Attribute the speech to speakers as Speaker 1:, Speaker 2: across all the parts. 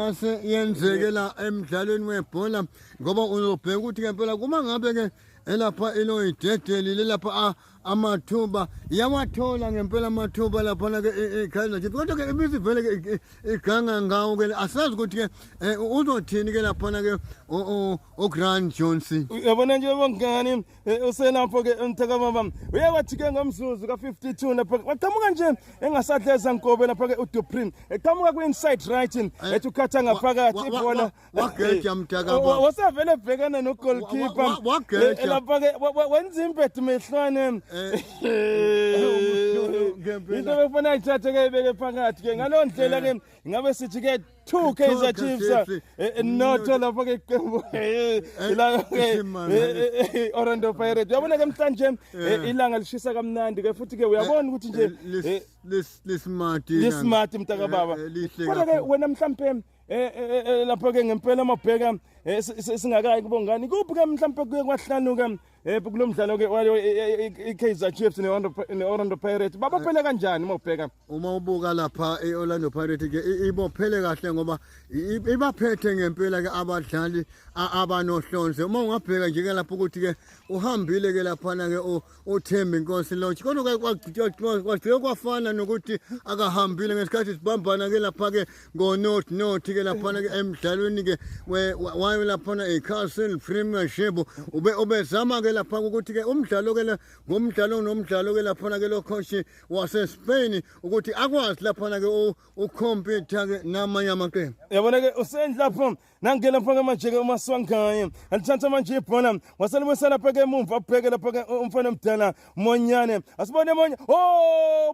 Speaker 1: Ngase yenzeke la emidlalweni webhola ngoba uzobheka ukuthi ngempela kuma ngabe ke elapha eloyidedeli lapha amathuba yawathola ngempela amathuba lapha ke eKaizer Chiefs kodwa ke ibisi vele ke iganga ngawo ke asazi ukuthi ke uzothini ke lapha ke uGrant Jones
Speaker 2: uyabona nje bongani uselapho ke umthaka baba uyawathi ke ngomzuzu ka52 lapha waqhamuka nje engasadleza Nkobe lapha ke uDupree eqhamuka ku-inside right ethi ukhatha ngaphakathi ibhola
Speaker 1: wageja mthaka baba
Speaker 2: wasavele ebhekana no-goalkeeper lapha ke wenza impedu mehlwane into befuna ayithathe ke ibeke phakathi ke ngaleyo ndlela ke ngabe sithi ke 2 Kaizer Chiefs notho lapha ke iqembu la ke Orlando Pirates uyabona ke mhlanje ilanga lishisa kamnandi ke futhi ke uyabona ukuthi nje
Speaker 1: lismart
Speaker 2: mntaka baba kodwa ke wena mhlambe lapho ke ngempela amabheka singakayi kubongani kuphi ke mhlambe kuye kwahlanuka kulomdlalo ke iKaizer Chiefs neOrlando Pirates babophele kanjani mawubheka
Speaker 1: uma ubuka lapha eOrlando Pirates ke ibophele kahle ngoba ibaphethe ngempela ke abadlali abanohlonze uma ungabheka nje ke lapho ukuthi ke uhambile ke lapha ke uThembi Nkosi Lodge kodwa kwagcina kwafana nokuthi akahambile ngesikhathi sibambana ke lapha ke ngo ke lapha ke emidlalweni ke wayo lapha eCastle Premiership ubezama ke lapha ukuthi ke umdlalo ke ngomdlalo nomdlalo ke lapha ke lo coach wase Spain ukuthi akwazi lapha ke ucompete ke namanye amaqembu
Speaker 2: yabona ke usendlapho nangena lapha ke manje ke uMaswangaye alithatha manje ibhola waselibuyisa lapha ke emumva ubheke lapha ke umfana omdala Monyane asibone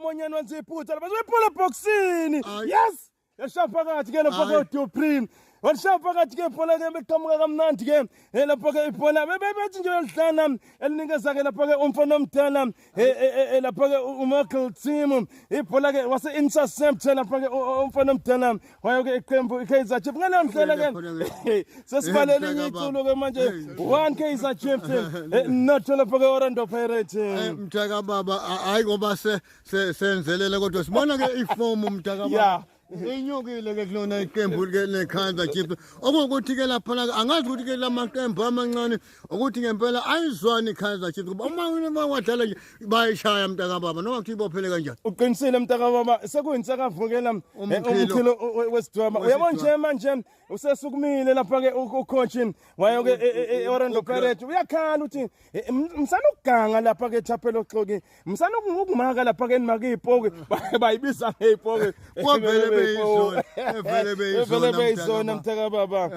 Speaker 2: Monyane wenza iphutha lapha ibhola boxini yes yashaya phakathi ke lapha ke Dupree washaya phakathi ke ibhola ke beqhamuka kamnandi ke lapha ke ibhola bebethi nje lihlana elinikeza ke lapha ke umfana omdala lapha ke uMichael Team ibhola ke wase intercept lapha ke umfana omdala wayo ke iqembu iKaizer Chiefs ngaleyo ndlela ke sesibalele iculo ke manje 1 Kaizer Chiefs not lapha ke Orlando Pirates
Speaker 1: mthaka baba hayi ngoba senzelele kodwa sibona ke iform mthaka baba inyukile ke kulona iqembu ke leKaizer Chiefs okuthi ke lapha angazi ukuthi ke lamaqembu amancane ukuthi ngempela ayizwani iKaizer Chiefs kuba uma wadlala nje bayishaya mntaka baba noma kuthi ibophele kanjani
Speaker 2: uqinisile mntaka baba sekuyintsakavukela umkhilo wesidwaba uyabona nje manje usesukumile lapha ke ucoach wayo ke Orlando Pirates uyakhala uthi msanukuganga lapha ke Thapelo Xoki msanukungumaka lapha ke enimaka izipoke bayibiza ngezipoke
Speaker 1: vele beyizona
Speaker 2: mthaka baba